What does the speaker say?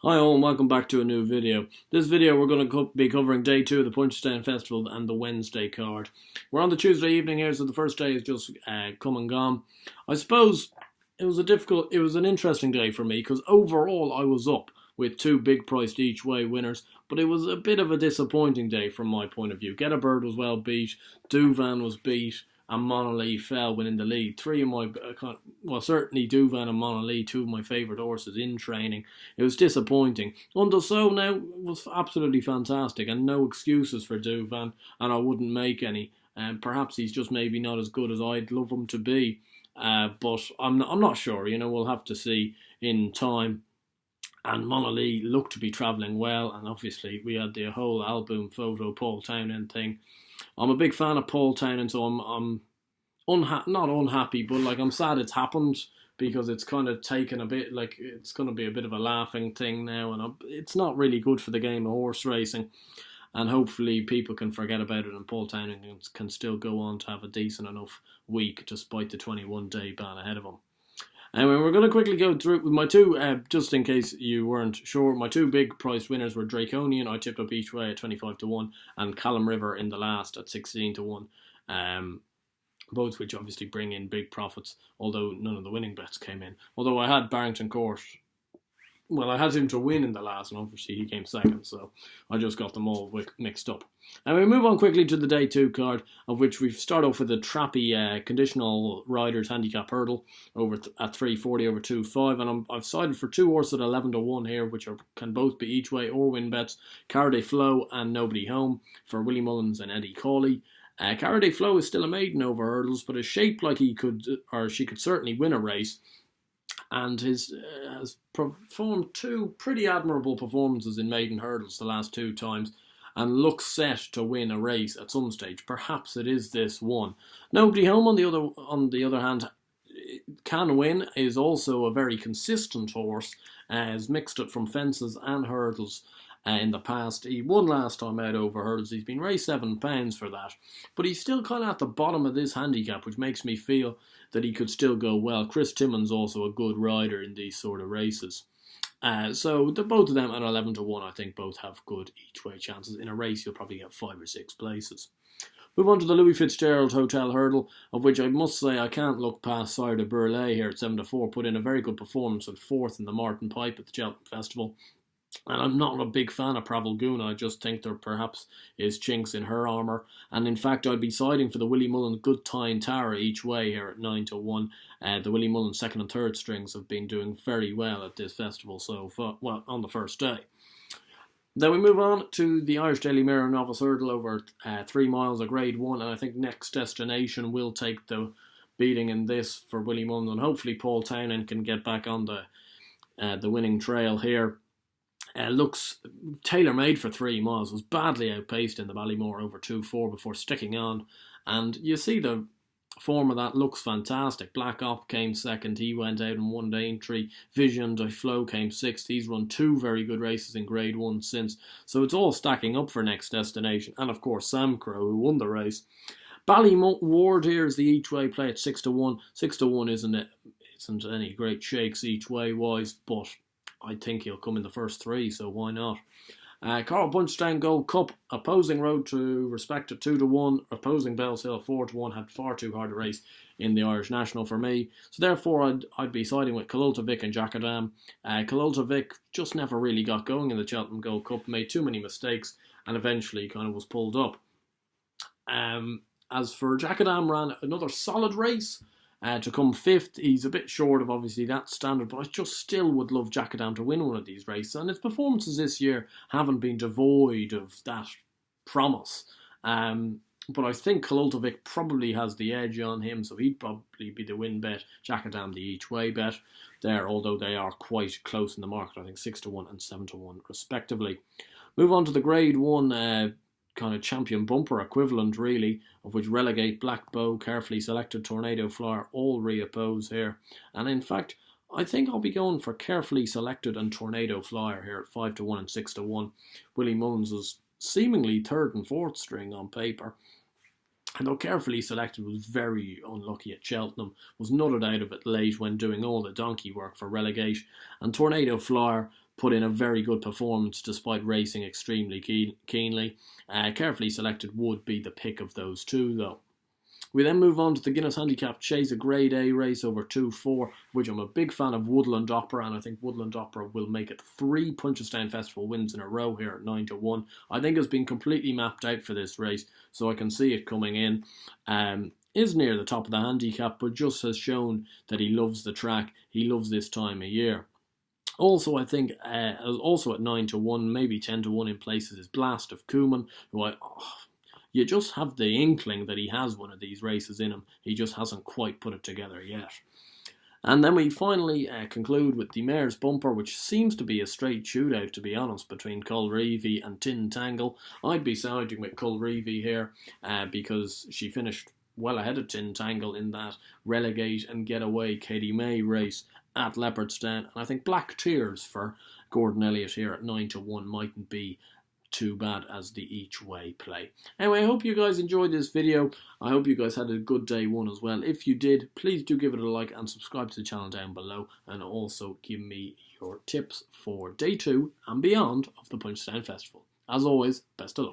Hi all and welcome back to a new video. This video we're going to be covering day 2 of the Punchestown Festival and the Wednesday card. We're on the Tuesday evening here, so the first day is just come and gone. I suppose it was an interesting day for me because overall I was up with two big priced each way winners, but it was a bit of a disappointing day from my point of view. Get a Bird was well beat, Duvan was beat, and Monolith fell winning the lead. Three of my, certainly Duvan and Monolith, two of my favourite horses in training. It was disappointing. Underso now was absolutely fantastic, and no excuses for Duvan, and I wouldn't make any. Perhaps he's just maybe not as good as I'd love him to be, but I'm not sure. We'll have to see in time. And Monolith looked to be travelling well, and obviously we had the whole album photo Paul Townend thing. I'm a big fan of Paul Townend, so I'm not unhappy, but I'm sad it's happened because it's kind of taken a bit, it's going to be a bit of a laughing thing now, and it's not really good for the game of horse racing. And hopefully people can forget about it and Paul Townend can still go on to have a decent enough week despite the 21-day ban ahead of him. Anyway, we're going to quickly go through with my two, just in case you weren't sure, my two big price winners were Draconian, I tipped up each way at 25-1, and Callum River in the last at 16-1. Both which obviously bring in big profits, although none of the winning bets came in. Although I had Barrington Court, I had him to win in the last, and obviously he came second, so I just got them all mixed up. And we move on quickly to the day 2 card, of which we start off with a trappy conditional riders handicap hurdle over at 340 over 2.5, and I've sided for two horses at 11-1 here, which can both be each way or win bets. Carade Flow and Nobody Home for Willie Mullins and Eddie Cawley. Carade Flow is still a maiden over hurdles, but is shaped like she could certainly win a race, and has performed two pretty admirable performances in maiden hurdles the last two times, and looks set to win a race at some stage. Perhaps it is this one. Nobody Home, on the other hand, can win, is also a very consistent horse, has mixed it from fences and hurdles. In the past, he won last time out over hurdles. He's been raised £7 for that, but he's still kind of at the bottom of this handicap, which makes me feel that he could still go well. Chris Timmons also a good rider in these sort of races. So both of them at 11-1, I think both have good each way chances. In a race, you'll probably get 5 or 6 places. Move on to the Louis Fitzgerald Hotel Hurdle, of which I must say I can't look past Sire de Burlay here at 7-4. Put in a very good performance at 4th in the Martin Pipe at the Cheltenham Festival. And I'm not a big fan of Pravalguna. I just think there perhaps is chinks in her armour. And in fact, I'd be siding for the Willie Mullins Good Time Tara each way here at 9-1. The Willie Mullins second and third strings have been doing very well at this festival so far, on the first day. Then we move on to the Irish Daily Mirror Novice Hurdle over 3 miles, a grade 1. And I think Next Destination will take the beating in this for Willie Mullins. And hopefully Paul Townend can get back on the winning trail here. Looks tailor-made for 3 miles, was badly outpaced in the Ballymore over 2.4 before sticking on, and you see the form of that looks fantastic. Black Op came second, he went out and won the entry. Vision de Flow came sixth. He's run 2 very good races in grade 1 since, so it's all stacking up for Next Destination, and of course Sam Crow, who won the race. Ballyward here is the each way play at 6-1. 6-1 isn't any great shakes each way wise, but I think he'll come in the first 3, so why not? Carl Punchestown Gold Cup, opposing Road to Respect at 2-1, opposing Bells Hill 4-1, had far too hard a race in the Irish National for me. So therefore I'd be siding with Colulta Vic and Jackadam. Colulta Vic just never really got going in the Cheltenham Gold Cup, made too many mistakes, and eventually kind of was pulled up. As for Jackadam, ran another solid race. To come 5th, he's a bit short of obviously that standard, but I just still would love Jackadam to win one of these races, and his performances this year haven't been devoid of that promise. But I think Colulta Vic probably has the edge on him, so he'd probably be the win bet. Jackadam the each way bet there, although they are quite close in the market. I think 6-1 and 7-1 respectively. Move on to the grade 1 kind of champion bumper equivalent, really, of which Relegate, Black Bow, Carefully Selected, Tornado Flyer all re-oppose here. And in fact, I think I'll be going for Carefully Selected and Tornado Flyer here at 5-1 and 6-1. Willie Mullins was seemingly 3rd and 4th string on paper. And though Carefully Selected was very unlucky at Cheltenham, was nutted out of it late when doing all the donkey work for Relegate. And Tornado Flyer put in a very good performance despite racing extremely keenly. Carefully selected would be the pick of those two, though. We then move on to the Guinness Handicap Chase, a Grade A race over 2-4, which I'm a big fan of Woodland Opera, and I think Woodland Opera will make it 3 Punchestown Festival wins in a row here at 9-1. I think it's been completely mapped out for this race, so I can see it coming in. Is near the top of the handicap, but just has shown that he loves the track. He loves this time of year. Also, I think, also at 9-1, maybe 10-1 in places, is Blast of Cumin, who you just have the inkling that he has one of these races in him. He just hasn't quite put it together yet. And then we finally conclude with the Mayor's Bumper, which seems to be a straight shootout, to be honest, between Colreevy and Tintangle. I'd be siding with Colreevy here because she finished well ahead of Tintangle in that relegate and get away Katie May race at Leopardstown. And I think Black Tears for Gordon Elliott here at 9-1 mightn't be too bad as the each way play. Anyway, I hope you guys enjoyed this video. I hope you guys had a good day one as well. If you did, please do give it a like and subscribe to the channel down below, and also give me your tips for day 2 and beyond of the Punchestown Festival. As always, best of luck.